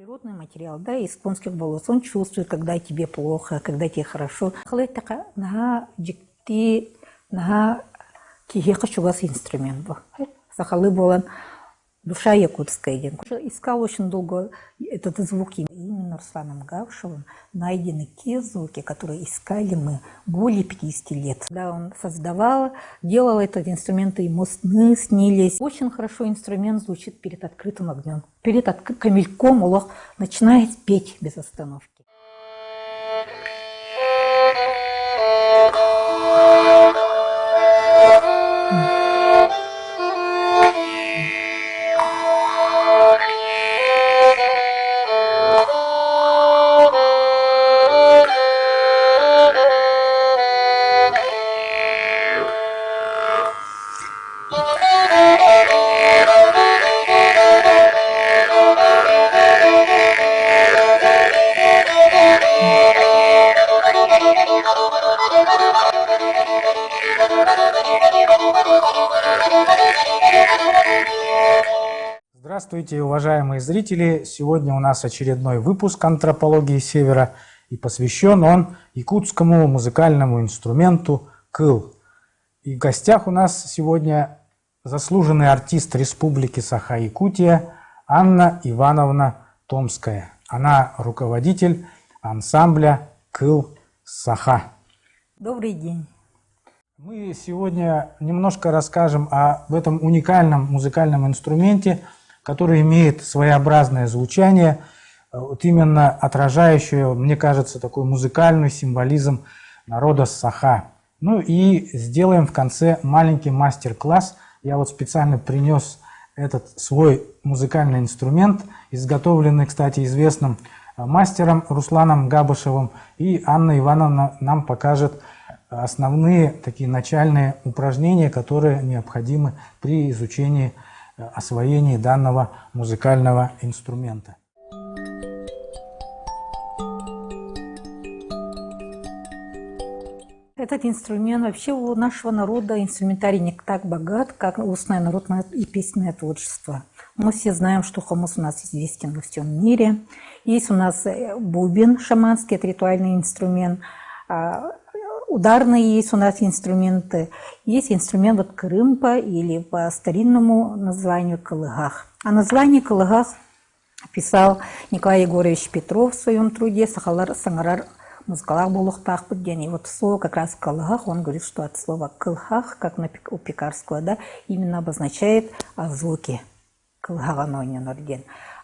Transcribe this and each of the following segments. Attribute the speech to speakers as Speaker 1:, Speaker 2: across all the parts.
Speaker 1: Природный материал, да, из конских волос. Он чувствует, когда тебе плохо, когда тебе хорошо. Халайтака нага джикти нага тихеха чугас инструмент был. Сахалы болан душа якутская. Искал очень долго этот звук. Именно Русланом Гавшевым найдены те звуки, которые искали мы более 50 лет. Да, он создавал, делал этот инструмент, и ему сны снились. Очень хорошо инструмент звучит перед открытым огнем. Перед камельком Улах начинает петь без остановки.
Speaker 2: Здравствуйте, уважаемые зрители! Сегодня у нас очередной выпуск «Антропологии Севера», и посвящен он якутскому музыкальному инструменту кыл. И в гостях у нас сегодня заслуженный артист Республики Саха-Якутия Анна Ивановна Томская. Она руководитель ансамбля «Кыл Саха».
Speaker 1: Добрый день!
Speaker 2: Мы сегодня немножко расскажем об этом уникальном музыкальном инструменте, который имеет своеобразное звучание, вот именно отражающее, мне кажется, такой музыкальный символизм народа Саха. Ну и сделаем в конце маленький мастер-класс. Я вот специально принес этот свой музыкальный инструмент, изготовленный, кстати, известным мастером Русланом Габышевым. И Анна Ивановна нам покажет основные такие начальные упражнения, которые необходимы при изучении, освоении данного музыкального инструмента.
Speaker 1: Этот инструмент вообще у нашего народа инструментарий не так богат, как устное народное и песенное творчество. Мы все знаем, что хомус у нас известен во всем мире. Есть у нас бубен шаманский, это ритуальный инструмент. Ударные есть у нас инструменты. Есть инструмент вот крымпа или по старинному названию калыгах. А название калыгах писал Николай Егорович Петров в своем труде «Сахалар саңарар музыкалах булухтах подден». И вот слово как раз калыгах, он говорит, что от слова кылхах, как у Пекарского, да, именно обозначает звуки.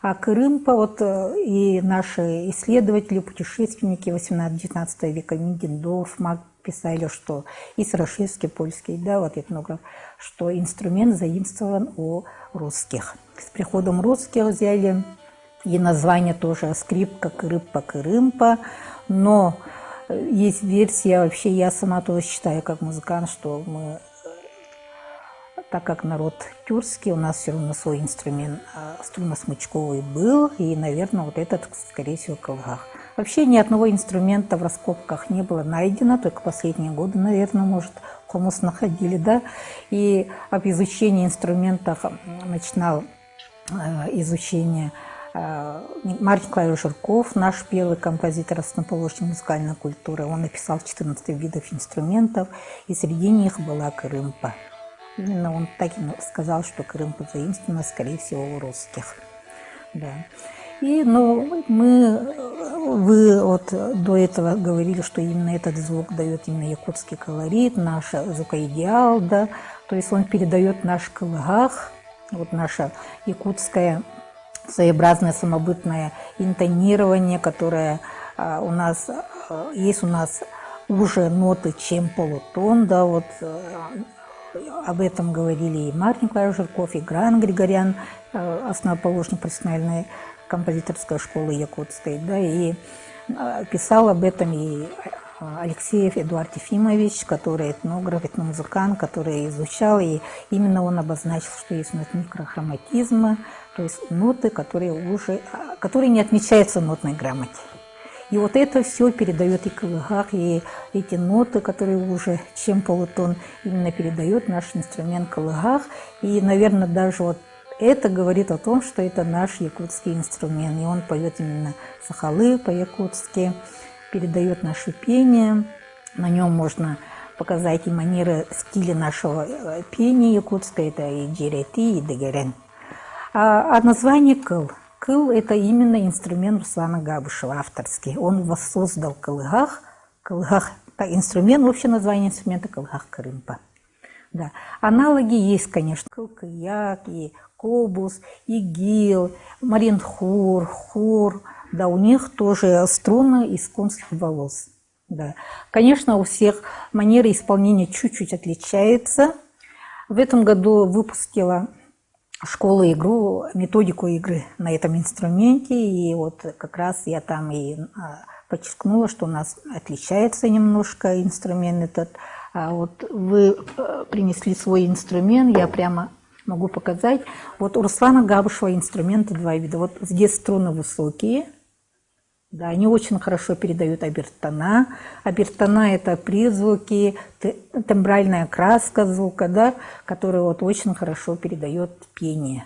Speaker 1: А крымпа, вот и наши исследователи, путешественники 18-19 века, Мидендорф, Мак, писали, что и Сарашевский, польский, да, вот этнограф, что инструмент заимствован у русских. С приходом русских взяли и название тоже скрипка, крыпа, крымпа, но есть версия, вообще я сама тоже считаю как музыкант, что мы, так как народ тюркский, у нас все равно свой инструмент струнно-смычковый был, и, наверное, вот этот, скорее всего, калыгах. Вообще ни одного инструмента в раскопках не было найдено, только последние годы, наверное, может, хомус находили, да. И об изучении инструментов начинал изучение Марк Николаевич Жирков, наш первый композитор, основоположник музыкальной культуры. Он написал 14 видов инструментов, и среди них была крымпа. Именно он так и сказал, что крымпа заимствована, скорее всего, у русских. Да. И, вы вот до этого говорили, что именно этот звук дает именно якутский колорит, наш звукоидеал, да, то есть он передает наш калыгах, вот наше якутское своеобразное самобытное интонирование, которое у нас есть уже ноты, чем полутон, да, вот об этом говорили и Марк Николаевич Жирков, и Гран Григорян, основоположник профессиональной композиторской школы якутской, да, и писал об этом и Алексеев Эдуард Ефимович, который этнограф, этномузыкант, который изучал, и именно он обозначил, что есть у нас микрохроматизмы, то есть ноты, которые не отмечаются в нотной грамоте. И вот это все передает и калыгах, и эти ноты, которые уже чем полутон, именно передает наш инструмент калыгах. И, наверное, даже вот это говорит о том, что это наш якутский инструмент. И он поет именно сахалы по-якутски, передает наше пение. На нем можно показать и манеры, стиля нашего пения якутского. Это и джерети, и дегерен. А название кыл. Кыл – это именно инструмент Руслана Габышева, авторский. Он воссоздал кылгах. Кылгах – инструмент, общее название инструмента кылгах-кырымпа. Да. Аналоги есть, конечно. Кылкыяк, и кобус, игил, маринхур, хур. Да, у них тоже струны из конских волос. Да. Конечно, у всех манера исполнения чуть-чуть отличается. В этом году выпустила школа игру, методику игры на этом инструменте. И вот как раз я там и подчеркнула, что у нас отличается немножко инструмент этот. А вот вы принесли свой инструмент, я прямо могу показать. Вот у Руслана Габышева инструменты два вида. Вот здесь струны высокие, да, они очень хорошо передают обертона. Обертона – это призвуки, тембральная краска звука, да, которая вот очень хорошо передает пение.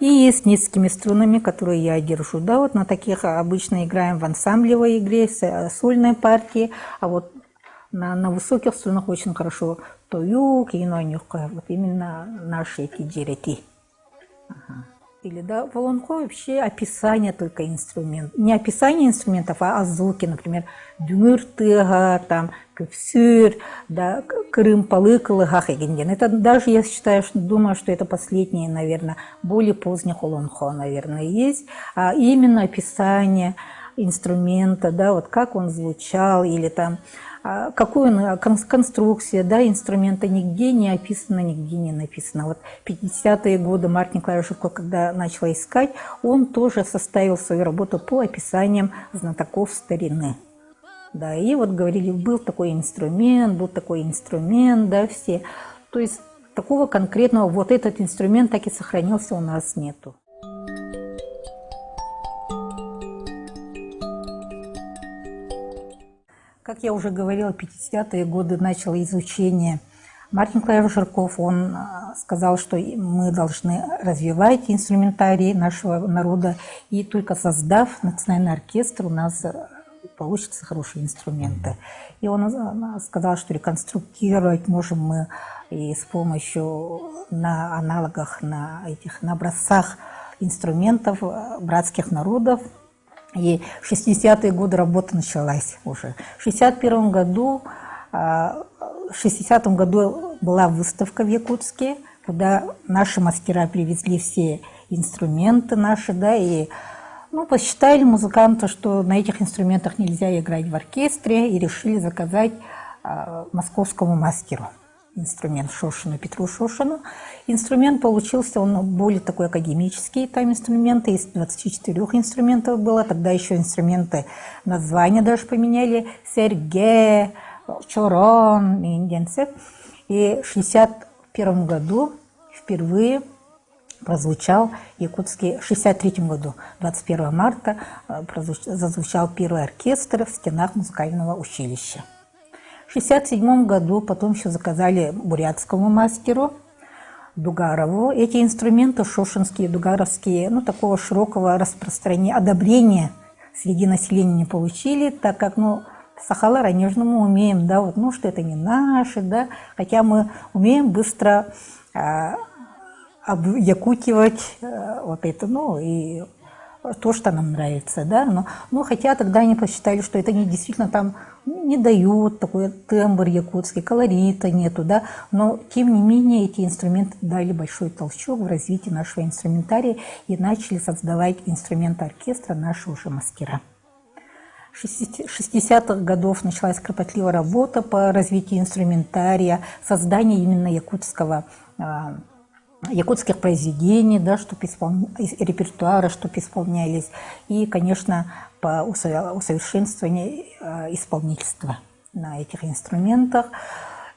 Speaker 1: И с низкими струнами, которые я держу, да, вот на таких обычно играем в ансамблевой игре, сольной партии, а вот на высоких струнах очень хорошо тоюк и нонюка, вот именно наши эти джерети. Ага. Или да, волонко вообще описание только инструментов. Не описание инструментов, а звуки, например, дюмюртыга, там, кюпсюр, да, крым-палы, кылыгах. Это даже, я считаю, думаю, что это последние, наверное, более поздних волонко, наверное, есть. А именно описание инструмента, да, вот как он звучал, или там, какую конструкция, да, инструмента нигде не описано, нигде не написано. Вот 50-е годы Мартин Клавишевко, когда начала искать, он тоже составил свою работу по описаниям знатоков старины. Да, и вот говорили, был такой инструмент, да, все. То есть такого конкретного, вот этот инструмент так и сохранился, у нас нету. Как я уже говорила, 50-е годы начало изучение. Мартин Клавишерков, он сказал, что мы должны развивать инструментарий нашего народа, и только создав национальный оркестр, у нас получатся хорошие инструменты. И он сказал, что реконструктировать можем мы и с помощью на аналогах, на образцах инструментов братских народов. И в 60-е годы работа началась уже. В 61 году, в 60-м году была выставка в Якутске, куда наши мастера привезли все инструменты наши, да, и посчитали музыканты, что на этих инструментах нельзя играть в оркестре, и решили заказать московскому мастеру инструмент Петру Шошину. Инструмент получился, он более такой академический, там инструменты, из 24 инструментов было, тогда еще инструменты, названия даже поменяли, серге, чорон, инденцев. И в 61 году впервые прозвучал якутский, в 63 году, 21 марта, зазвучал первый оркестр в стенах музыкального училища. В 1967 году потом еще заказали бурятскому мастеру Дугарову. Эти инструменты шошинские, дугаровские, такого широкого распространения, одобрения среди населения не получили, так как, сахала ранежно мы умеем, да, вот, что это не наши, да, хотя мы умеем быстро обякутивать вот это, и то, что нам нравится, да, но хотя тогда они посчитали, что это не действительно там не дают такой тембр якутский, колорита нету, да, но тем не менее эти инструменты дали большой толчок в развитии нашего инструментария и начали создавать инструменты оркестра наши уже мастера. С 60-х годов началась кропотливая работа по развитию инструментария, создание именно якутских произведений, да, репертуара, чтобы исполнялись, и, конечно, по усовершенствованию исполнительства на этих инструментах.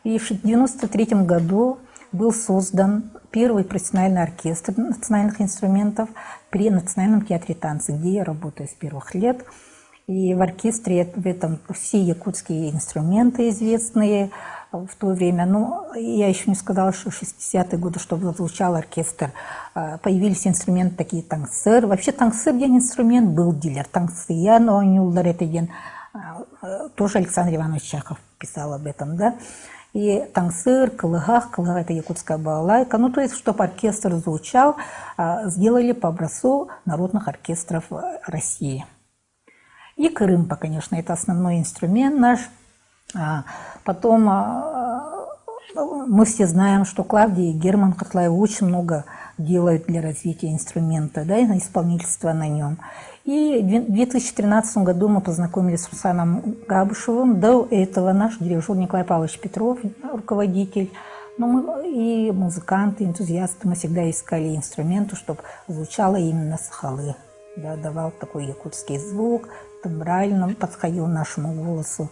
Speaker 1: И в 1993 году был создан первый профессиональный оркестр национальных инструментов при Национальном театре танца, где я работаю с первых лет. И в оркестре в этом все якутские инструменты известные, в то время. Но я еще не сказала, что в 60-е годы, чтобы звучал оркестр, появились инструменты такие, таңсыр. Вообще таңсыр деген инструмент был дилер. Таңсыян ойнулдар деген, тоже Александр Иванович Чахов писал об этом, да. И таңсыр, кылыгах, кылыгах — это якутская балалайка. Ну, то есть, чтобы оркестр звучал, сделали по образцу народных оркестров России. И кырымпа, конечно, это основной инструмент наш. Потом мы все знаем, что Клавдия и Герман Котлаев очень много делают для развития инструмента, да, и исполнительства на нем. И в 2013 году мы познакомились с Русланом Габышевым. До этого наш дирижер Николай Павлович Петров, руководитель. Но мы и музыканты, энтузиасты, мы всегда искали инструменты, чтобы звучало именно сахалы. Да, давал такой якутский звук, тембрально подходил нашему голосу.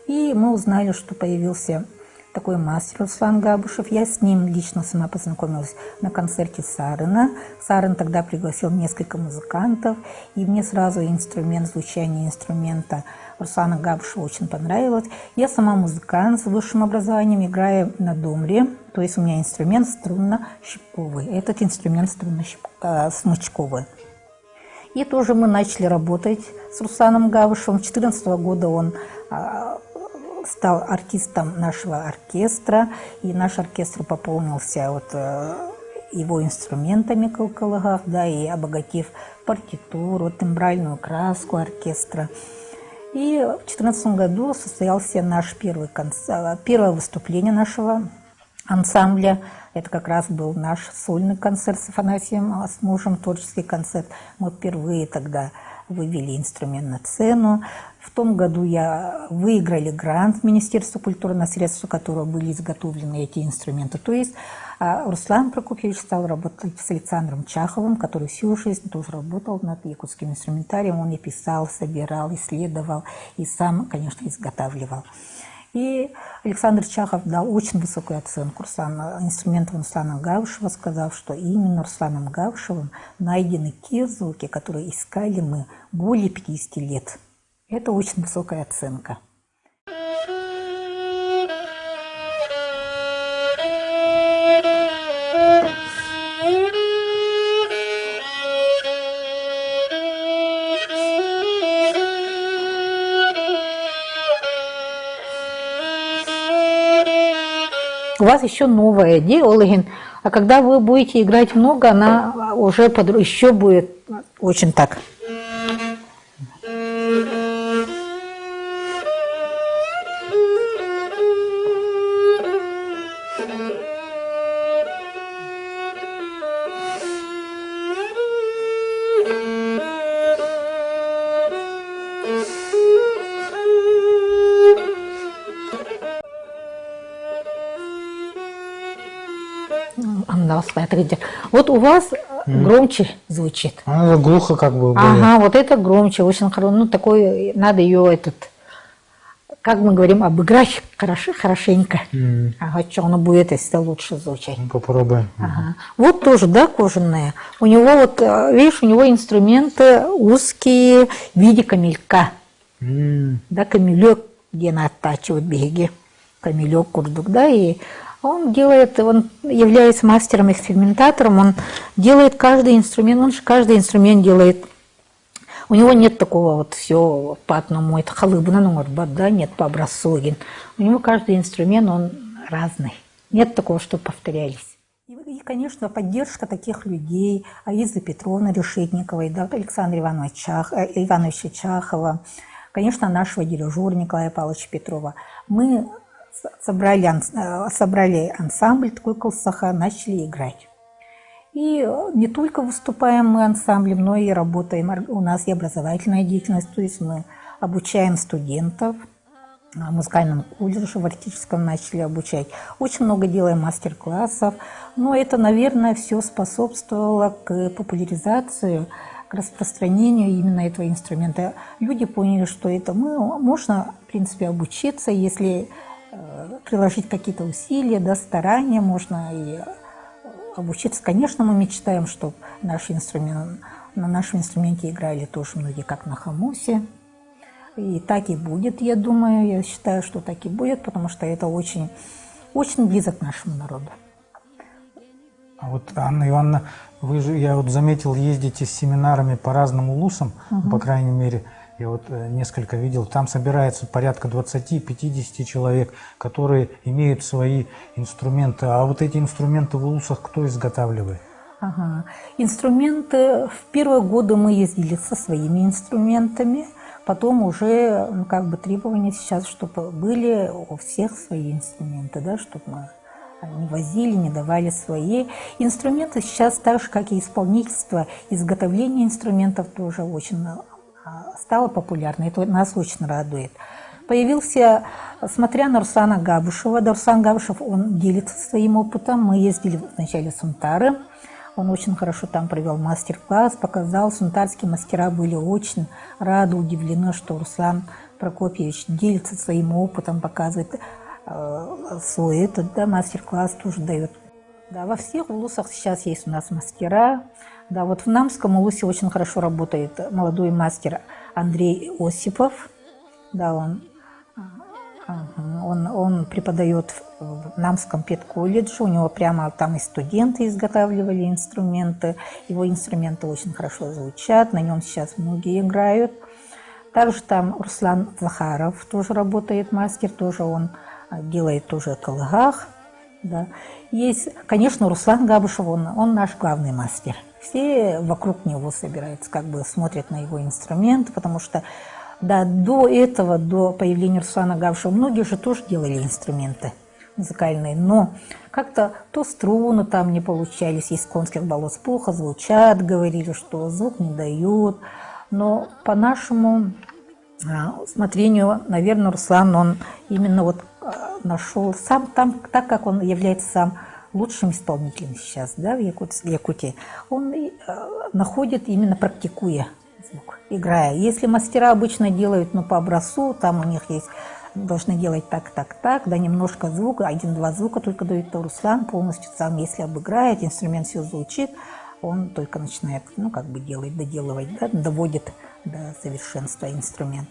Speaker 1: И мы узнали, что появился такой мастер Руслан Габышев. Я с ним лично сама познакомилась на концерте Сарына. Сарын тогда пригласил несколько музыкантов, и мне сразу звучание инструмента Руслана Габышева очень понравилось. Я сама музыкант с высшим образованием, играю на домре, то есть у меня инструмент струнно-щипковый. Этот инструмент струнно-смычковый. И тоже мы начали работать с Русланом Габышевым. С 2014 года он стал артистом нашего оркестра, и наш оркестр пополнился его инструментами кылкылыгах, да, и обогатив партитуру, тембральную краску оркестра. И в 2014 году состоялся наш первое выступление нашего ансамбля. Это как раз был наш сольный концерт с Афанасием, с мужем, творческий концерт. Мы впервые тогда вывели инструмент на сцену. В том году выиграли грант Министерства культуры, на средства которого были изготовлены эти инструменты. То есть Руслан Прокопьевич стал работать с Александром Чаховым, который всю жизнь тоже работал над якутским инструментарием. Он и писал, собирал, исследовал, и сам, конечно, изготавливал. И Александр Чахов дал очень высокую оценку инструментам Руслана Габышева, сказав, что именно Русланом Габышевым найдены те звуки, которые искали мы более 50 лет. Это очень высокая оценка. У вас еще новая идея, Олегин. А когда вы будете играть много, она уже еще будет очень так. Вот у вас громче звучит.
Speaker 2: Она глухо как бы.
Speaker 1: Ага, вот это громче, очень хорошо. Ну, такой, надо ее, как мы говорим, обыграть хорошенько. Ага, что оно будет, если лучше звучать.
Speaker 2: Попробуем.
Speaker 1: Ага. Вот тоже, да, кожаная. У него вот, видишь, у него инструменты узкие в виде камелька. Да, камелек, где она оттачивает береги. Камелек, курдук, да, и он является мастером-экспериментатором, он делает каждый инструмент, он же каждый инструмент делает. У него нет такого вот все по одному, это халыбна, да, нет по образцу. У него каждый инструмент, он разный. Нет такого, что повторялись. И, конечно, поддержка таких людей, Аизы Петровны Решетниковой, да, Александра Ивановича Чахова, конечно, нашего дирижера Николая Павловича Петрова. Мы собрали ансамбль такой «Колсаха», начали играть. И не только выступаем мы ансамблем, но и работаем. У нас и образовательная деятельность, то есть мы обучаем студентов. В музыкальном колледже, в артическом начали обучать. Очень много делаем мастер-классов. Но это, наверное, все способствовало к популяризации, к распространению именно этого инструмента. Люди поняли, что можно, в принципе, обучиться, если приложить какие-то усилия, да, старания, можно и обучиться. Конечно, мы мечтаем, чтобы на нашем инструменте играли тоже многие, как на хамусе. И так и будет, я думаю, я считаю, что так и будет, потому что это очень, очень близок к нашему народу.
Speaker 2: А вот, Анна Ивановна, вы же, я вот заметил, ездите с семинарами по разным улусам, по крайней мере, я вот несколько видел, там собирается порядка 20-50 человек, которые имеют свои инструменты. А вот эти инструменты в улусах кто изготавливает?
Speaker 1: Ага. Инструменты, в первые годы мы ездили со своими инструментами, потом уже, ну, как бы требования сейчас, чтобы были у всех свои инструменты, да, чтобы мы не возили, не давали свои. Инструменты сейчас, так же, как и исполнительство, изготовление инструментов тоже очень стало популярно. Это нас очень радует. Появился, смотря на Руслана Габушева, да, Руслан Габушев, он делится своим опытом. Мы ездили вначале в Сунтары, он очень хорошо там провел мастер-класс, показал. Сунтарские мастера были очень рады, удивлены, что Руслан Прокопьевич делится своим опытом, показывает свой этот, да, мастер-класс тоже дает. Да, во всех улусах сейчас есть у нас мастера. Да, вот в Намском улусе очень хорошо работает молодой мастер Андрей Осипов. Да, он преподает в Намском педколледже. У него прямо там и студенты изготавливали инструменты. Его инструменты очень хорошо звучат, на нем сейчас многие играют. Также там Руслан Захаров тоже работает, мастер, тоже он делает тоже калгах. Да. Есть, конечно, Руслан Габушев, он наш главный мастер. Все вокруг него собираются, как бы смотрят на его инструменты, потому что да, до этого, до появления Руслана Габушева, многие же тоже делали инструменты музыкальные, но как-то то струны там не получались, из конских болот плохо звучат, говорили, что звук не дают. Но по нашему смотрению, наверное, Руслан, он именно вот нашел сам там, так как он является сам лучшим исполнителем сейчас, да, в Якутии, он находит, именно практикуя звук, играя. Если мастера обычно делают, ну, по образцу, там у них есть, должны делать так, да, немножко звука, 1-2 звука только дают, то Руслан полностью сам, если обыграет, инструмент все звучит, он только начинает, ну, как бы делать, доделывать, да, доводит до совершенства инструмент.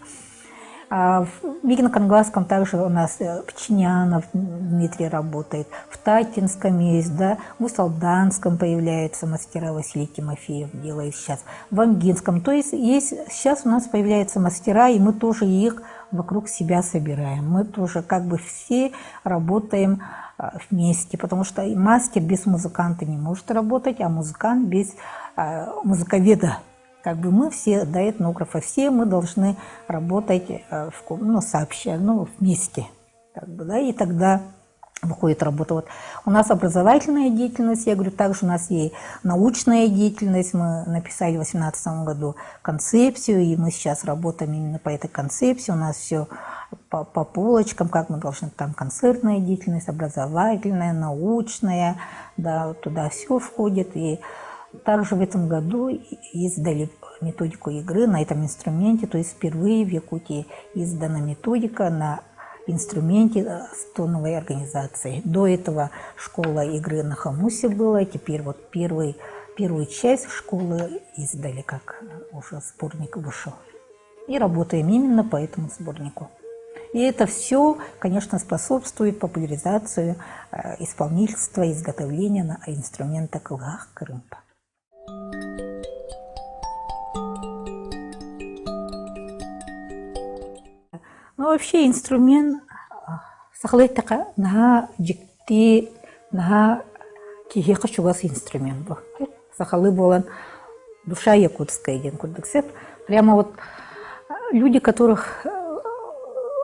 Speaker 1: А в Мигино-Кангласском также у нас Пчинянов Дмитрий работает, в Татинском есть, да, в Усалданском появляются мастера, Василий Тимофеев делает сейчас, в Амгинском. То есть сейчас у нас появляются мастера, и мы тоже их вокруг себя собираем. Мы тоже как бы все работаем вместе, потому что мастер без музыканта не может работать, а музыкант без музыковеда. Как бы мы все, да, этнографы, все мы должны работать сообща, вместе. Как бы, да, и тогда выходит работа. Вот у нас образовательная деятельность, я говорю, также у нас есть научная деятельность. Мы написали в 2018 году концепцию, и мы сейчас работаем именно по этой концепции. У нас все по полочкам, как мы должны, там концертная деятельность, образовательная, научная, да, вот туда все входит. И также в этом году издали методику игры на этом инструменте, то есть впервые в Якутии издана методика на инструменте стоновой организации. До этого школа игры на хомусе была, теперь вот первую часть школы издали, как уже сборник вышел. И работаем именно по этому сборнику. И это все, конечно, способствует популяризации исполнительства, изготовления на инструмента кылгах Крымпа. Ну, вообще инструмент сахлайтака на жикти на кихека чугас инструмент был. Сахалы болан душа якутская ден курдыксеп. Прямо вот люди, которых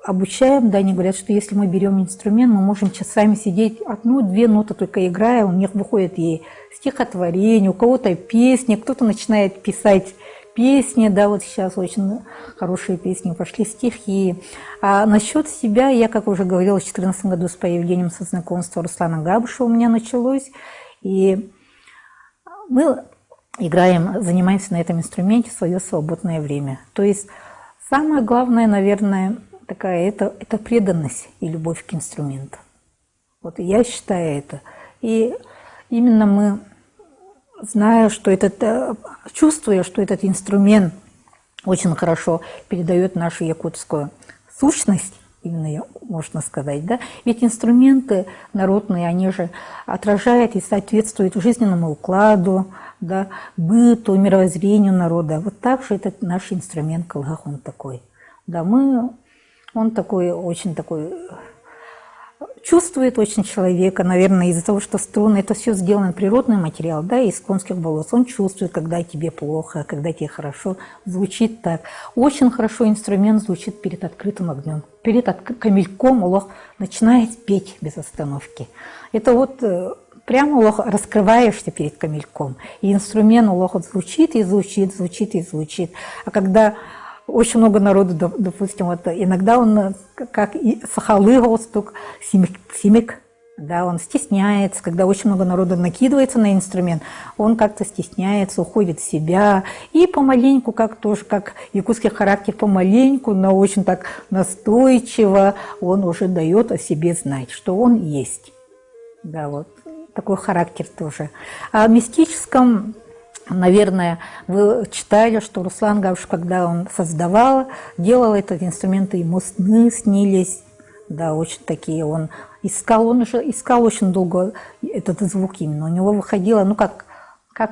Speaker 1: обучаем, да, они говорят, что если мы берем инструмент, мы можем часами сидеть, 1-2 ноты только играя, у них выходит и стихотворение, у кого-то песни, кто-то начинает писать песни, да, вот сейчас очень хорошие песни пошли, стихи. А насчет себя, я, как уже говорила, в 2014 году с появлением со знакомства Руслана Габушева у меня началось, и мы играем, занимаемся на этом инструменте в свое свободное время. То есть самое главное, наверное, такая это преданность и любовь к инструменту. Вот я считаю это. И именно мы, зная, что чувствуя, что этот инструмент очень хорошо передает нашу якутскую сущность, именно можно сказать, да. Ведь инструменты народные, они же отражают и соответствуют жизненному укладу, да, быту, мировоззрению народа. Вот так же этот наш инструмент калгах, он такой. Да, он такой, очень такой, чувствует очень человека, наверное, из-за того, что струны, это все сделано природный материал, да, из конских волос. Он чувствует, когда тебе плохо, когда тебе хорошо, звучит так. Очень хорошо инструмент звучит перед открытым огнем. Перед камельком улох начинает петь без остановки. Это вот прямо улох раскрываешься перед камельком, и инструмент улох вот звучит и звучит, звучит и звучит. А когда очень много народу, допустим, вот иногда он, как и сахалы галстук, симик, да, он стесняется, когда очень много народу накидывается на инструмент, он как-то стесняется, уходит в себя, и помаленьку, как тоже, как якутский характер, помаленьку, но очень так настойчиво он уже дает о себе знать, что он есть. Да, вот такой характер тоже. А в мистическом, наверное, вы читали, что Руслан Гавш, когда он создавал, делал этот инструмент, ему сны снились, да, очень такие, он уже искал очень долго этот звук именно, у него выходило, ну, как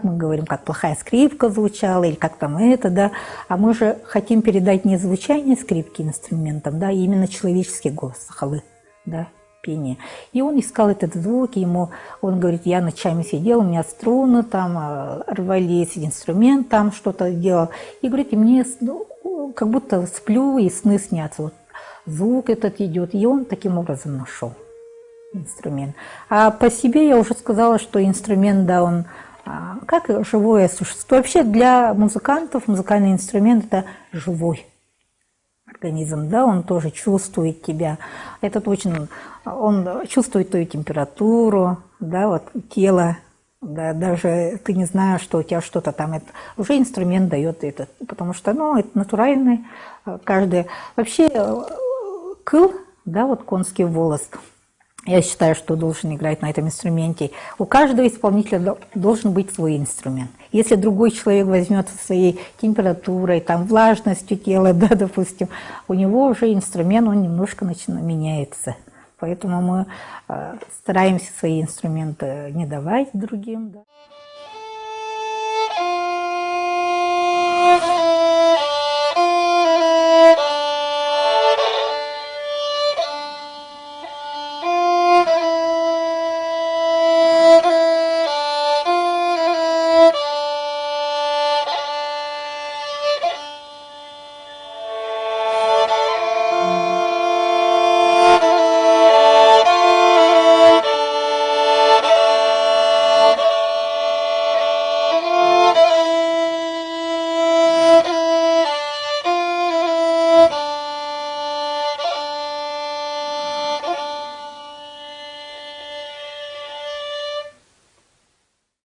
Speaker 1: мы говорим, как плохая скрипка звучала, или как там это, да, а мы же хотим передать не звучание скрипки инструментом, да, а именно человеческий голос, сахалы, да, пение. И он искал этот звук, и он говорит, я ночами сидел, у меня струны там рвались, инструмент там что-то делал. И говорит, и мне как будто сплю, и сны снятся. Вот звук этот идет, и он таким образом нашел инструмент. А по себе я уже сказала, что инструмент, да, он как живое существо. Вообще для музыкантов музыкальный инструмент – это живой организм, да, он тоже чувствует тебя. Он чувствует твою температуру, да, вот тело, да, даже ты не знаешь, что у тебя что-то там, это уже инструмент дает это, потому что, ну, это натуральный, каждый. Вообще кыл, да, вот конский волос, я считаю, что должен играть на этом инструменте. У каждого исполнителя должен быть свой инструмент. Если другой человек возьмет со своей температурой, там, влажностью тела, да, допустим, у него уже инструмент, он немножко меняется. Поэтому мы стараемся свои инструменты не давать другим. Да.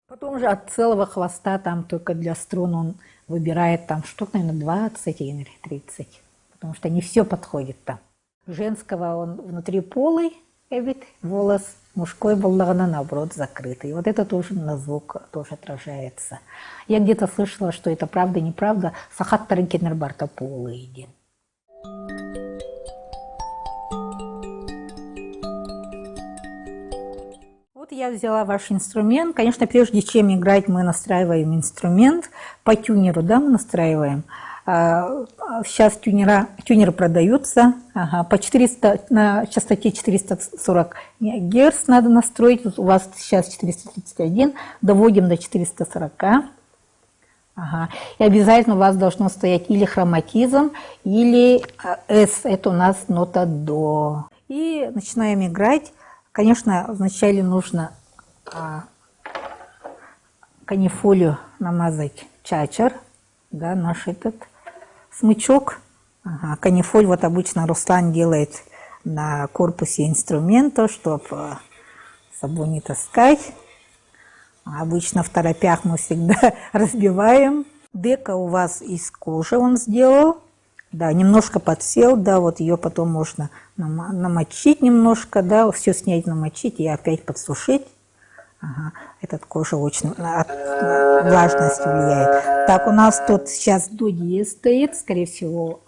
Speaker 1: Потом же от целого хвоста там только для струн он выбирает там штук, наверное, 20 или 30, потому что не все подходит там. Женского он внутри полый, волос, мужской балдагана, наоборот, закрытый. И вот это тоже на звук тоже отражается. Я где-то слышала, что это правда, неправда. Сахат тарынкенербарта полый един. Вот я взяла ваш инструмент. Конечно, прежде чем играть, мы настраиваем инструмент. По тюнеру, да, мы настраиваем. Сейчас тюнеры продаются. Ага, на частоте 440 Гц надо настроить. У вас сейчас 431. Доводим до 440. Ага. И обязательно у вас должно стоять или хроматизм, или С. Это у нас нота до. И начинаем играть. Конечно, вначале нужно канифолию намазать чачер, да, наш этот смычок. Ага, канифоль вот обычно Руслан делает на корпусе инструмента, чтобы с собой не таскать. Обычно в торопях мы всегда разбиваем. Дека у вас из кожи он сделал. Да, немножко подсел, да, вот ее потом можно намочить немножко, да, все снять, намочить и опять подсушить. Ага, этот кожа очень от влажности влияет. Так, у нас тут сейчас до диез стоит, скорее всего.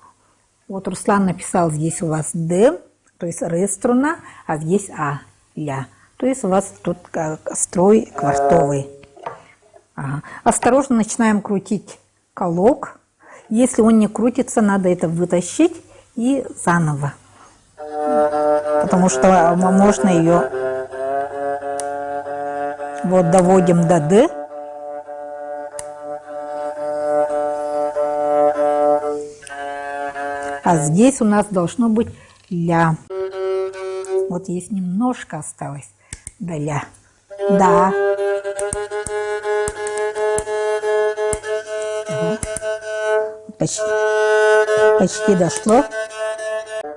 Speaker 1: Вот Руслан написал, здесь у вас Д, то есть ре струна, а здесь А, ля. То есть у вас тут строй квартовый. Ага. Осторожно начинаем крутить колок. Если он не крутится, надо это вытащить и заново. Потому что можно ее... Вот доводим до Д. А здесь у нас должно быть ля. Вот здесь немножко осталось до ля. Да. Почти дошло.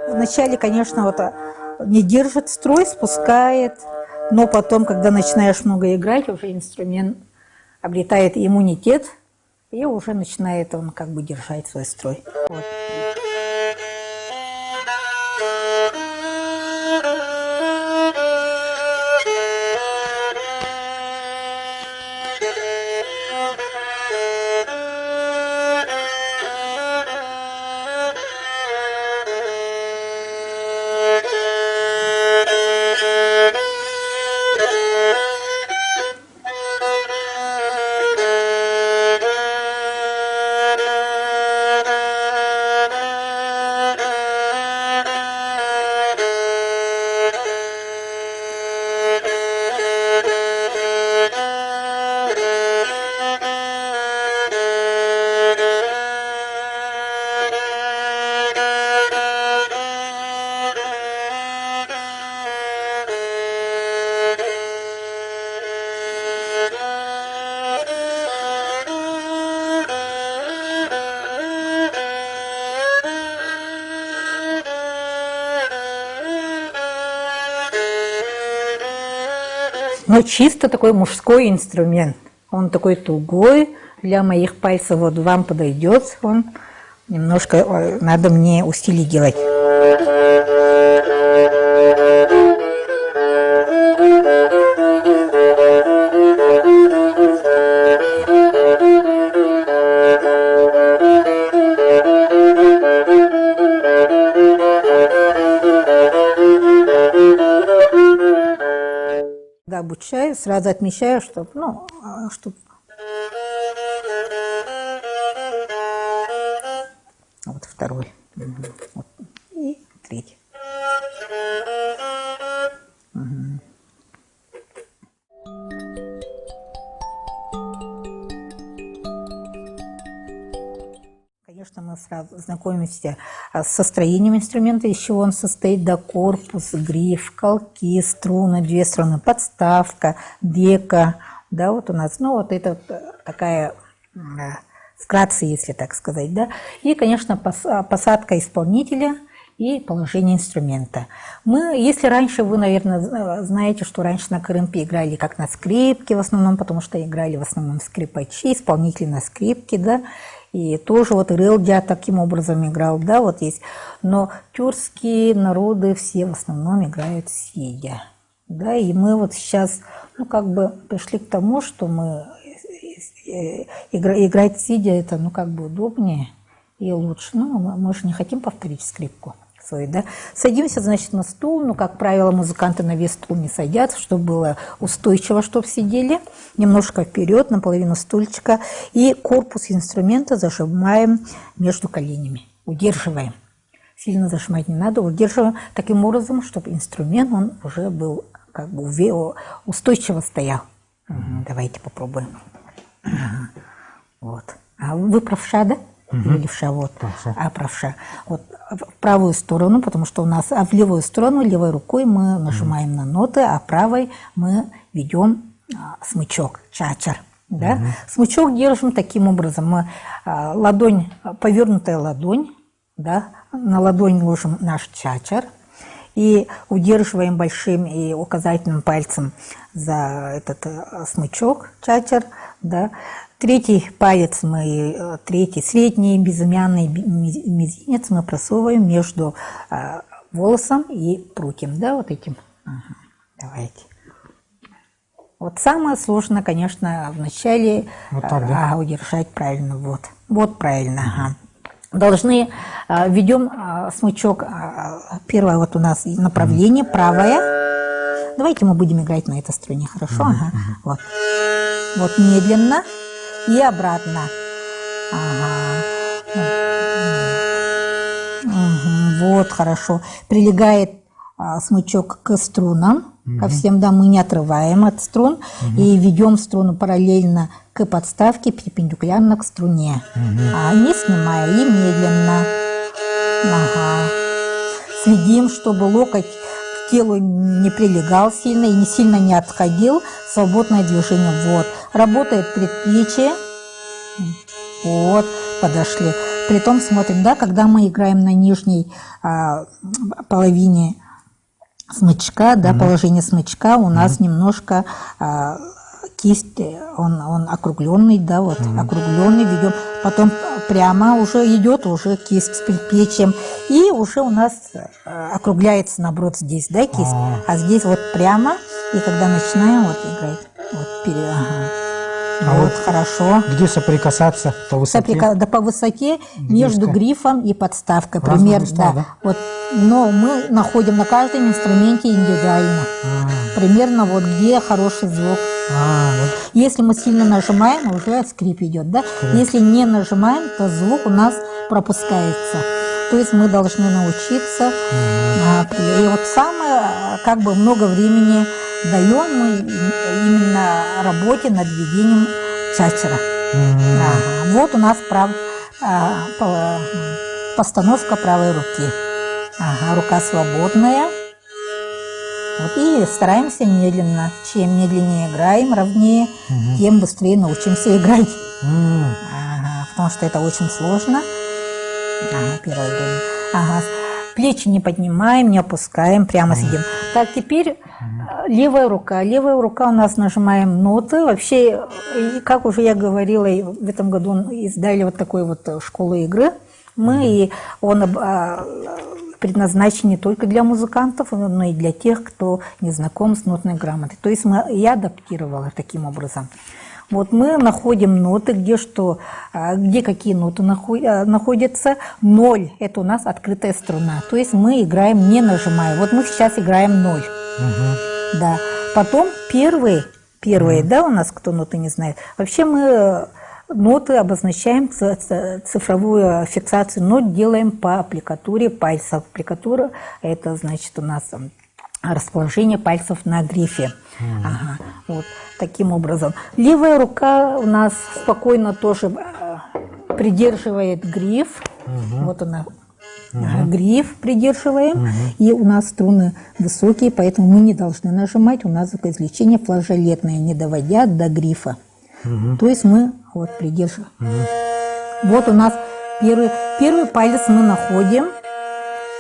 Speaker 1: Вначале, конечно, вот не держит строй, спускает, но потом, когда начинаешь много играть, уже инструмент обретает иммунитет, и уже начинает он как бы держать свой строй. Вот. Но чисто такой мужской инструмент. Он такой тугой, для моих пальцев вот вам подойдет. Он немножко, надо мне усилий делать. Когда обучаю, сразу отмечаю, чтобы, ну, чтобы... Вот второй. Вот. И третий. Конечно, мы сразу знакомимся со строением инструмента, из чего он состоит, да, корпус, гриф, колки, струны, две струны, подставка, дека, да, вот у нас, ну, вот это вот такая вкратце, если так сказать, да, и, конечно, посадка исполнителя и положение инструмента. Мы, если раньше, вы, наверное, знаете, что раньше на Кырымпе играли как на скрипке в основном, потому что играли в основном скрипачи, исполнители на скрипке, да, и тоже вот Рылдя таким образом играл, да, вот есть. Но тюркские народы все в основном играют сидя, да, и мы вот сейчас, ну, как бы пришли к тому, что мы играть сидя, это, ну, как бы удобнее и лучше. Ну, мы же не хотим повторить скрипку свою, да. Садимся, значит, на стул, ну, как правило, музыканты на весь стул не садятся, чтобы было устойчиво, чтобы сидели, немножко вперед, наполовину стульчика, и корпус инструмента зажимаем между коленями, удерживаем. Сильно зажимать не надо, удерживаем таким образом, чтобы инструмент, он уже был, как бы, устойчиво стоял. Давайте попробуем. Вот. А вы правша, да? Или левша, вот. Правша. А правша. Вот в правую сторону, потому что у нас, а в левую сторону, левой рукой мы нажимаем на ноты, а правой мы ведем смычок, чачар. Да? Смычок держим таким образом. Мы ладонь, повернутая ладонь, да? На ладонь ложим наш чачар и удерживаем большим и указательным пальцем за этот смычок, чачар, да. Третий палец мы, третий средний безымянный мизинец мы просовываем между волосом и прутьем, да, вот этим. Давайте. Вот самое сложное, конечно, в начале
Speaker 2: Вот так, да?
Speaker 1: удержать правильно. Вот, вот правильно. Ага. Должны, ведем смычок, первое вот у нас направление, правое. Давайте мы будем играть на этой струне, хорошо? Ага. Вот. Вот медленно и обратно. Ага. Вот, хорошо. Прилегает смычок к струнам, ко всем, да, мы не отрываем от струн и ведем струну параллельно к подставке, перпендикулярно к струне, не снимая, и медленно. Ага. Следим, чтобы локоть к телу не прилегал сильно и не сильно не отходил, свободное движение. Вот. Работает предплечье. Вот, подошли. Притом смотрим, да, когда мы играем на нижней половине смычка, да, положение смычка, у нас немножко кисть, он округленный, да, вот, округленный, ведем, потом прямо уже идет уже кисть с предплечьем, и уже у нас округляется, наоборот, здесь, да, кисть, а здесь вот прямо, и когда начинаем вот играть, вот, вот, хорошо.
Speaker 2: Где соприкасаться по высоте?
Speaker 1: Да, по высоте между грифом и подставкой. Примерно, да. Вот, но мы находим на каждом инструменте индивидуально. Примерно вот где хороший звук. Вот. Если мы сильно нажимаем, уже скрип идет, да? Если не нажимаем, то звук у нас пропускается. То есть мы должны научиться. И вот самое, как бы много времени даем мы именно работе над введением чачера. Вот у нас постановка правой руки. Рука свободная. Вот, и стараемся медленно. Чем медленнее играем, ровнее, тем быстрее научимся играть. Потому что это очень сложно. Первое время. Плечи не поднимаем, не опускаем, прямо сидим. Так, теперь левая рука. Левая рука у нас нажимаем ноты. Вообще, как уже я говорила, в этом году издали вот такую вот школу игры. Он предназначен не только для музыкантов, но и для тех, кто не знаком с нотной грамотой. То есть я адаптировала таким образом. Вот мы находим ноты, где какие ноты находятся. 0 – это у нас открытая струна. То есть мы играем не нажимая. Вот мы сейчас играем 0. Да. Потом первые, да, у нас кто ноты не знает. Вообще мы ноты обозначаем, цифровую фиксацию нот делаем по аппликатуре пальцев. Аппликатура – это значит у нас расположение пальцев на грифе. Вот таким образом. Левая рука у нас спокойно тоже придерживает гриф. Вот она. Гриф придерживаем. И у нас струны высокие, поэтому мы не должны нажимать. У нас звукоизвлечение флажолетное, не доводя до грифа. То есть мы вот придерживаем. Вот у нас первый палец мы находим.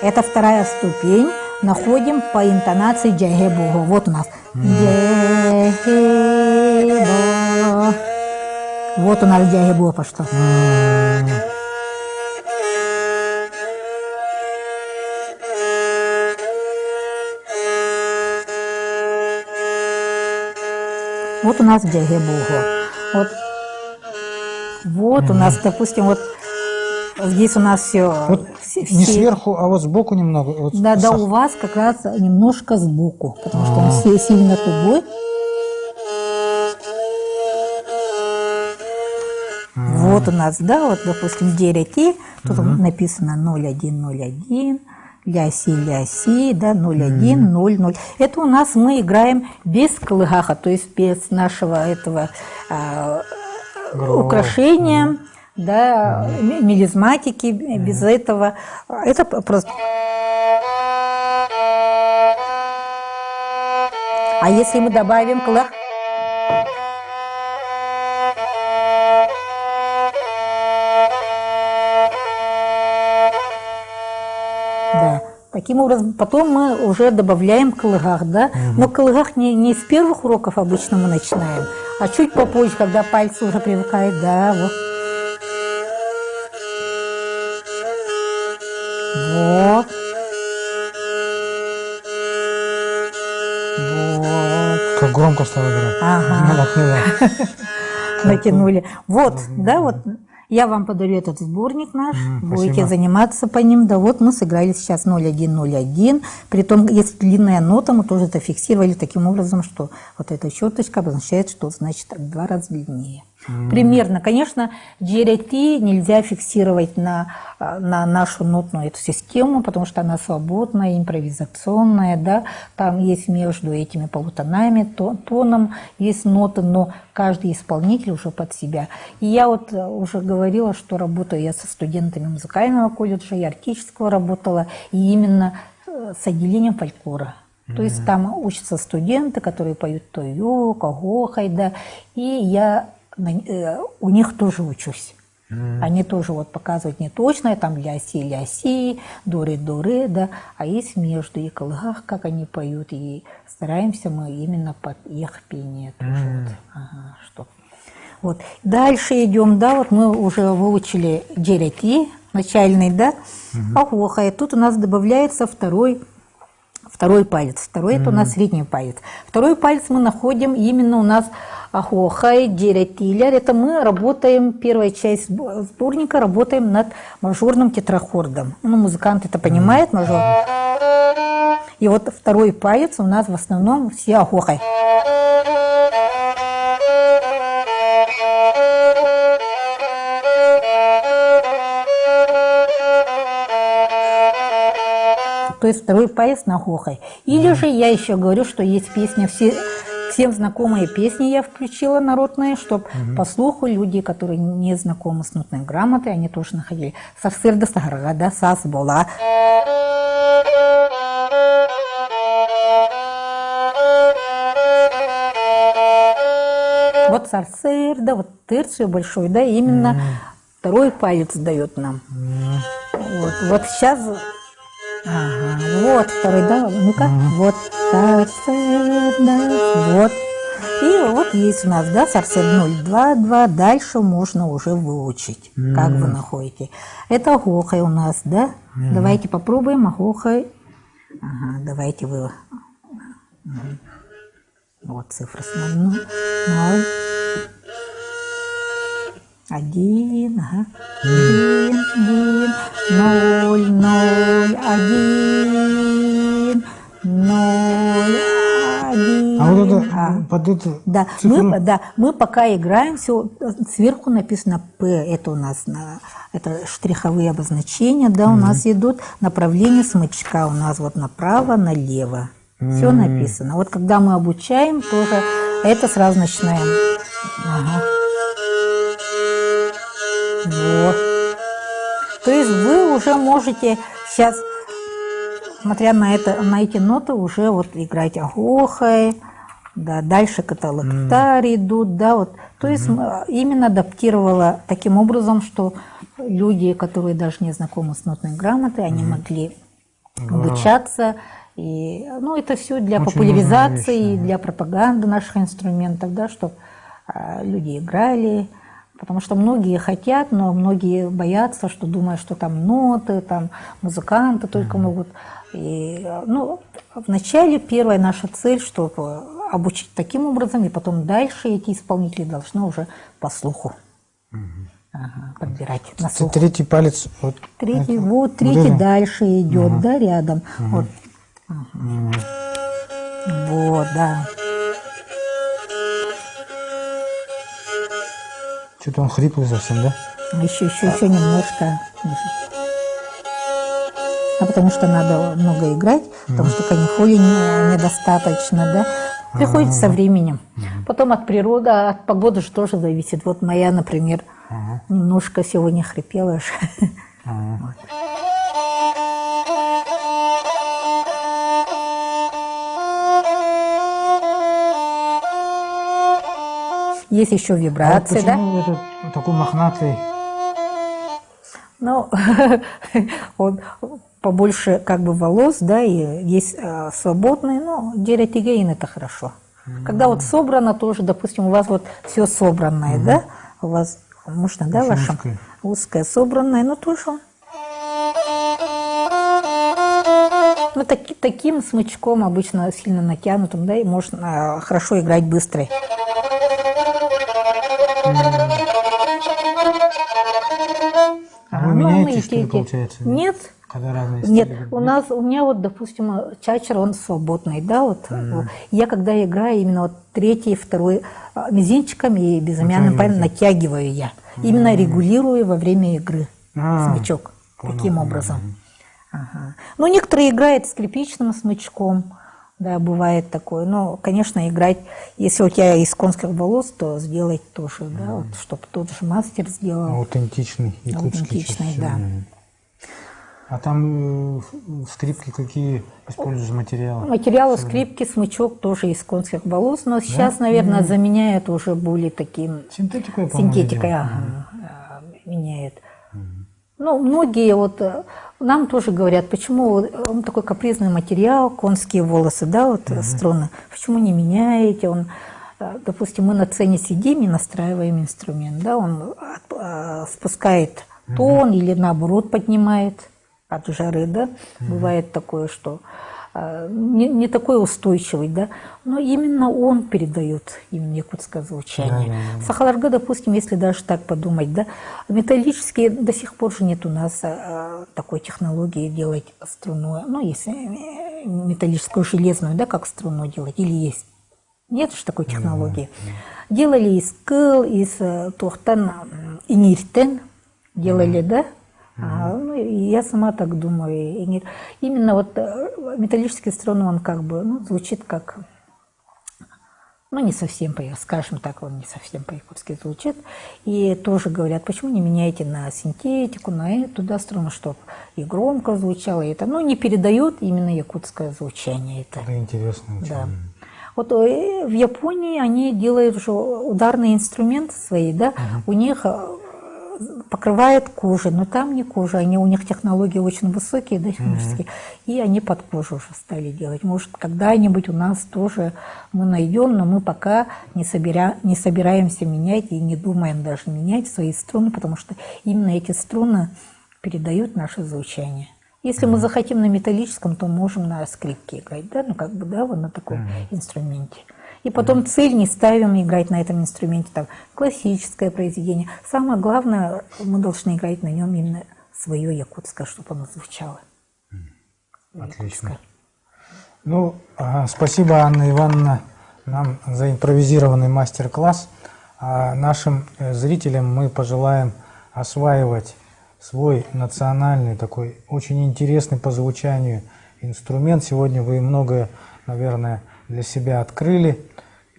Speaker 1: Это вторая ступень. Находим по интонации джагебуго. Вот у нас джагебо. Вот у нас джагебуго пошло. Вот у нас джагебуго. Вот у нас, допустим, вот здесь у нас все.
Speaker 2: Вот не сверху, а вот сбоку немного. Вот
Speaker 1: да, у вас как раз немножко сбоку, потому что он сильно тугой. Вот у нас, да, вот, допустим, дерети, тут написано 0101, ляси, да, 01, 00. Это у нас мы играем без колыгаха, то есть без нашего этого украшения. Да, мелизматики, без этого. Это просто. А если мы добавим клах? Да. Таким образом, потом мы уже добавляем колыгах, да? Но колыгах не с первых уроков обычно мы начинаем, а чуть попозже, когда пальцы уже привыкают, да, вот. Вот. Вот.
Speaker 2: громко стал играть.
Speaker 1: Ага.
Speaker 2: Отняла.
Speaker 1: Натянули. Вот, да, вот. Я вам подарю этот сборник наш, будете
Speaker 2: спасибо.
Speaker 1: заниматься по ним. Да, вот мы сыграли сейчас 0-1-0-1. Притом, если длинная нота, мы тоже это фиксировали таким образом, что вот эта черточка обозначает, что значит в 2 раза длиннее. Примерно. Конечно, GRT нельзя фиксировать на нашу нотную эту систему, потому что она свободная, импровизационная, да. Там есть между этими полутонами, тоном есть ноты, но каждый исполнитель уже под себя. И я вот уже говорила, что работаю я со студентами музыкального колледжа, и артического работала, и именно с отделением фольклора. То есть там учатся студенты, которые поют тою, когохай, да, и я у них тоже учусь. Они тоже вот показывают не точно, там ляси, доры, да, а есть между и колгах, как они поют, и стараемся мы именно под их пение тоже. Вот. Ага, что. Вот. Дальше идем, да, вот мы уже выучили джерети, начальный, да, агоха, и тут у нас добавляется второй палец. Второй это у нас средний палец. Второй палец мы находим именно у нас агохай, джеретиляр. Это мы работаем, первая часть сборника, работаем над мажорным тетрахордом. Ну, музыкант это понимает, мажор. И вот второй палец у нас в основном все агохай. То есть второй палец на агохай. Или же я еще говорю, что есть песня, всем знакомые песни я включила народные, чтобы по слуху люди, которые не знакомы с нотной грамотой, они тоже находили. Сарсырда сагаргада, сас бола. Вот сарсырда, вот терцию большой, да, именно второй палец дает нам. Вот сейчас... Ага, вот второй, да, ну-ка, вот, сарсерда, вот. И вот есть у нас, да, сарсер 0-2-2, дальше можно уже выучить, как вы находите. Это агохай у нас, да, давайте попробуем агохай. Ага, давайте вы, вот цифры смотрим, 0. 1, ага, 1, 0, 0, 1, 0, 1.
Speaker 2: А вот это, под это
Speaker 1: Да, мы пока играем, все сверху написано П, это у нас это штриховые обозначения, да, у нас идут направление смычка, у нас вот направо, налево, все написано. Вот когда мы обучаем, тоже это сразу начинаем. Ага. Вот. То есть вы уже можете сейчас, смотря на эти ноты, уже вот играть агохай, да, дальше каталактари идут, да, вот. То есть именно адаптировала таким образом, что люди, которые даже не знакомы с нотной грамотой, они могли обучаться. И, ну, это все для
Speaker 2: очень
Speaker 1: популяризации, для пропаганды наших инструментов, да, чтобы люди играли. Потому что многие хотят, но многие боятся, что думают, что там ноты, там музыканты только могут. И, ну, вначале первая наша цель, чтобы обучить таким образом, и потом дальше эти исполнители должны уже по слуху подбирать на слух.
Speaker 2: Третий палец. Вот,
Speaker 1: третий, вот третий дальше идет, да, рядом. Вот. Вот, да.
Speaker 2: Что-то он хриплый совсем, да?
Speaker 1: Еще немножко. А потому что надо много играть, потому что канифоли недостаточно, да. Приходит со временем. Потом от природы, от погоды же тоже зависит. Вот моя, например, немножко сегодня хрипела. Вот. Есть еще вибрации, да?
Speaker 2: Почему этот такой мохнатый?
Speaker 1: Ну, он побольше как бы волос, да, и есть свободные, но джеретигейн это хорошо. Когда вот собрано тоже, допустим, у вас вот все собранное, да, у вас можно, да, ваша узкое собранное, но тоже. Ну, таким смычком, обычно сильно натянутым, да, и можно хорошо играть быстро.
Speaker 2: Вы меняете, что ли, получается?
Speaker 1: Нет.
Speaker 2: Когда разные
Speaker 1: Нет,
Speaker 2: стили?
Speaker 1: у меня вот, допустим, чачер, он свободный, да, вот. Я когда играю именно вот третий, второй мизинчиком и безымянным пальцем натягиваю я. Именно регулирую во время игры смычок. Таким образом. Ага. Ну, некоторые играют скрипичным смычком, да, бывает такое. Но, конечно, играть, если у тебя из конских волос, то сделать тоже, да, вот, чтобы тот же мастер сделал.
Speaker 2: Аутентичный, якутский.
Speaker 1: Аутентичный, да.
Speaker 2: А там скрипки какие используются материалы?
Speaker 1: Материалы скрипки, смычок тоже из конских волос, но сейчас, наверное, заменяют уже более таким...
Speaker 2: Синтетикой, по-моему,
Speaker 1: Синтетикой, меняет. Ну, многие вот нам тоже говорят, почему он такой капризный материал, конские волосы, да, вот струны, почему не меняете? Он, допустим, мы на сцене сидим и настраиваем инструмент, да, он спускает тон или наоборот поднимает от жары, да, бывает такое, что не такой устойчивый, да, но именно он передает именно якутское звучание. Сахаларга, допустим, если даже так подумать, да, металлические до сих пор же нет у нас такой технологии делать струну, ну, если металлическую железную, да, как струну делать, или есть? Нет же такой технологии. Делали из кыл, из тухтан, иниртен, делали, да? Ну, я сама так думаю. Именно вот металлический струн, он как бы, ну, звучит как, ну, не совсем, скажем так, он не совсем по-якутски звучит. И тоже говорят, почему не меняете на синтетику, на эту, да, струну, чтобы и громко звучало, и это, ну, не передает именно якутское звучание.
Speaker 2: Это интересно.
Speaker 1: Да. Вот в Японии они делают уже ударные инструменты свои, да, у них покрывает кожей, но там не кожа, у них технологии очень высокие, да, технические, и они под кожу уже стали делать. Может, когда-нибудь у нас тоже мы найдем, но мы пока не собираемся менять и не думаем даже менять свои струны, потому что именно эти струны передают наше звучание. Если мы захотим на металлическом, то можем на скрипке играть, да, ну как бы, да, вот на таком инструменте. И потом цель не ставим играть на этом инструменте, там, классическое произведение. Самое главное, мы должны играть на нем именно свое якутское, чтобы оно звучало.
Speaker 2: Отлично. Ну, спасибо, Анна Ивановна, нам за импровизированный мастер-класс. А нашим зрителям мы пожелаем осваивать свой национальный, такой очень интересный по звучанию инструмент. Сегодня вы многое, наверное, для себя открыли.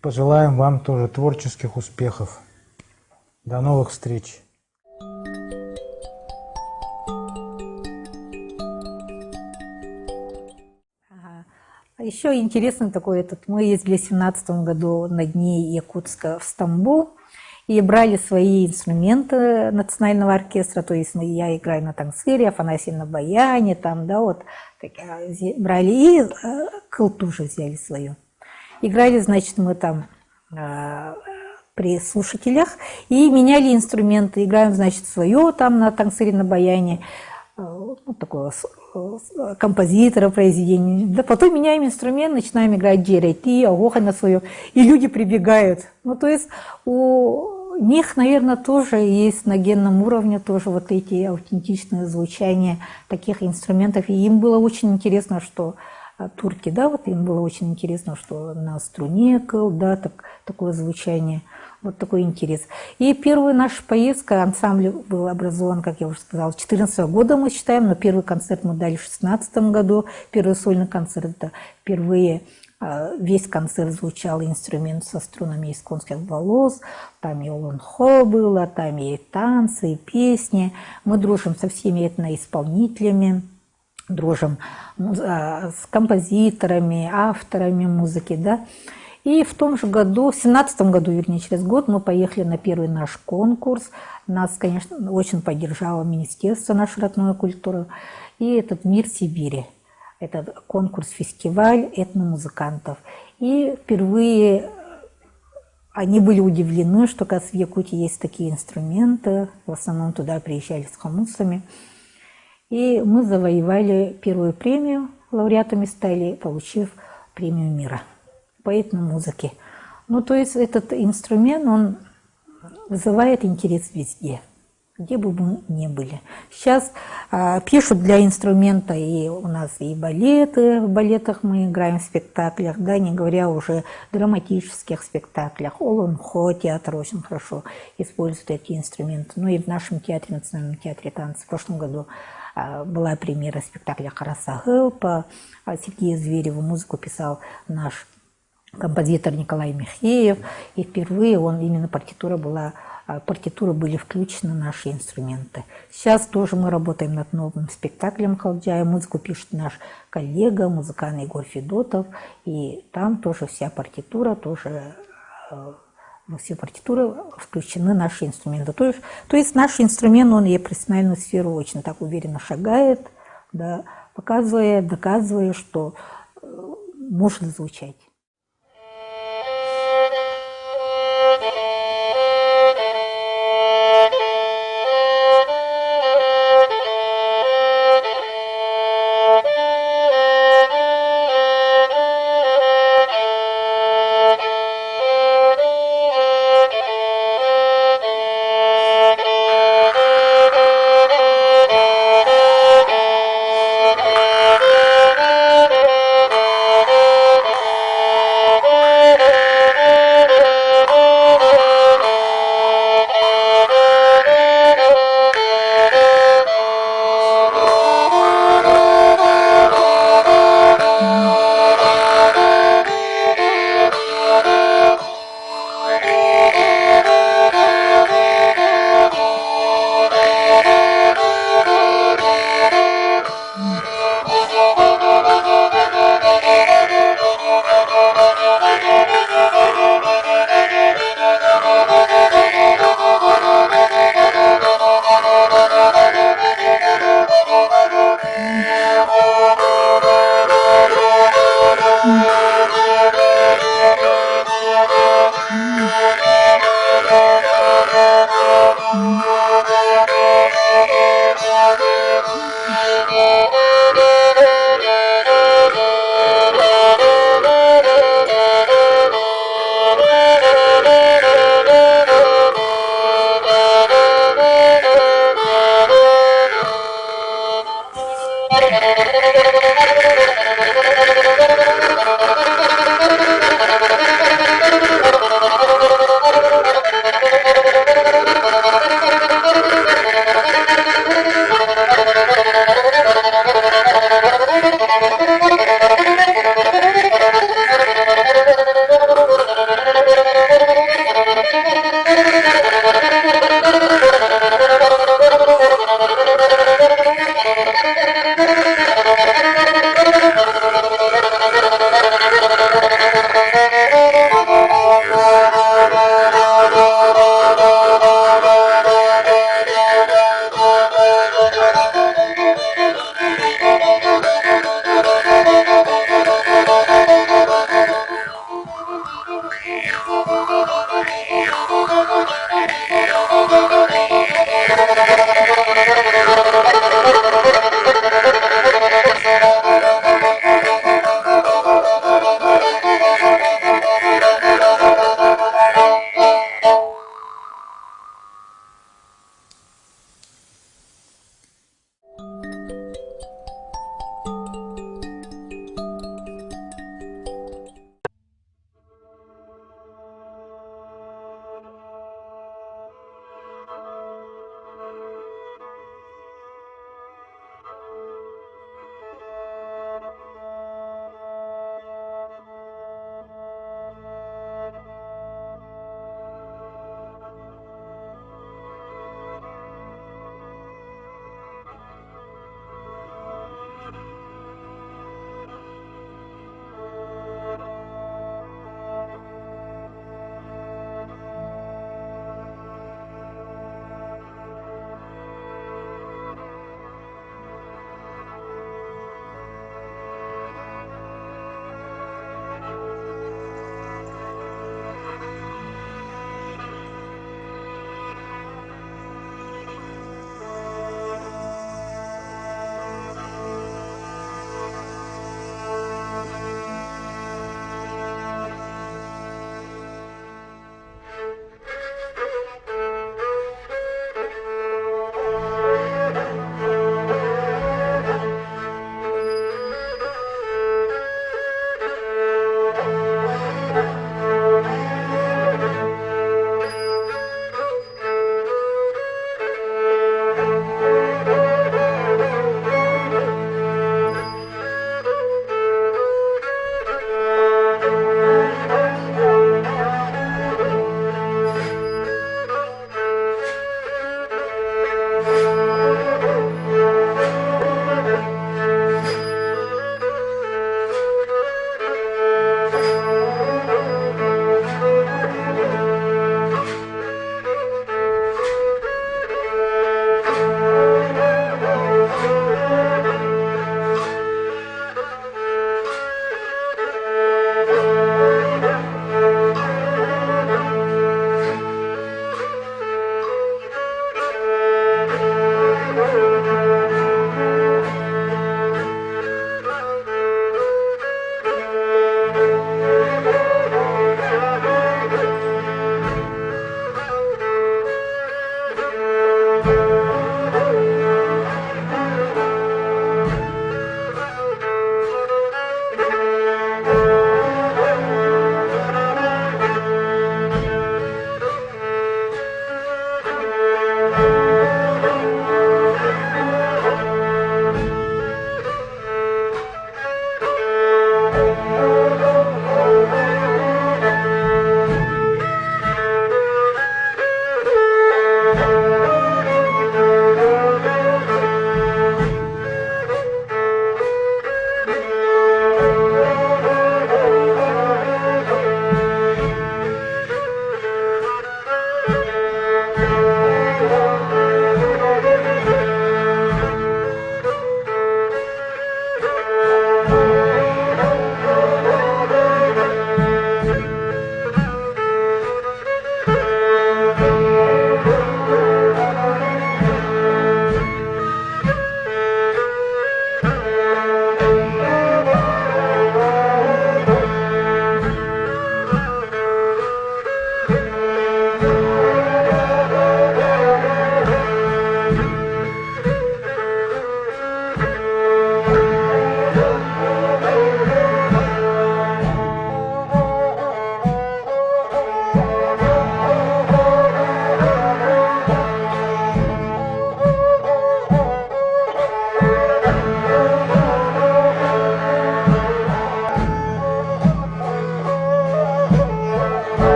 Speaker 2: Пожелаем вам тоже творческих успехов. До новых встреч!
Speaker 1: Еще интересный такой мы ездили в 2017 году на дни Якутска в Стамбул и брали свои инструменты национального оркестра, то есть я играю на тангсыре, Афанасий на баяне, там, да, вот, брали и кыл тоже взяли свою. Играли, значит, мы там при слушателях и меняли инструменты. Играем, значит, свое там на тангсыре, на баяне, ну, такое композитора произведения. Да потом меняем инструмент, начинаем играть джерейти, агоха на свое, и люди прибегают. Ну, то есть у них, наверное, тоже есть на генном уровне тоже вот эти аутентичные звучания таких инструментов. И им было очень интересно, что турки, да, вот им было очень интересно, что на струне кыл, да, такое звучание, вот такой интерес. И первая наша поездка, ансамбль был образован, как я уже сказала, с 2014 года мы считаем, но первый концерт мы дали в 2016 году, первый сольный концерт, это впервые весь концерт звучал инструмент со струнами из конских волос, там и олонхо было, там и танцы, и песни. Мы дружим со всеми этноисполнителями, дружим с композиторами, авторами музыки, да. И в том же году, в 2017 году, вернее, через год, мы поехали на первый наш конкурс. Нас, конечно, очень поддержало Министерство нашей родной культуры. И этот «Мир Сибири». Это конкурс-фестиваль этномузыкантов. И впервые они были удивлены, что, оказывается, в Якутии есть такие инструменты. В основном туда приезжали с хомусами. И мы завоевали первую премию лауреатами стали, получив премию мира по этномузыке. Ну, то есть этот инструмент, он вызывает интерес везде, где бы мы ни были. Сейчас пишут для инструмента и у нас и балеты, в балетах мы играем в спектаклях, да, не говоря уже о драматических спектаклях. Олонхо театр очень хорошо использует эти инструменты. Ну и в нашем театре, Национальном театре танцев, в прошлом году была премьера спектакля «Карасагыл» по Сергею Звереву. Музыку писал наш композитор Николай Михеев. И впервые именно партитуры были включены наши инструменты. Сейчас тоже мы работаем над новым спектаклем «Халджая». Музыку пишет наш коллега, музыкант Егор Федотов. И там тоже вся партитура, во все партитуры включены наши инструменты. То есть наш инструмент, он и профессиональную сферу очень так уверенно шагает, да, показывая, доказывая, что может звучать.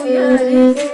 Speaker 3: Uyarim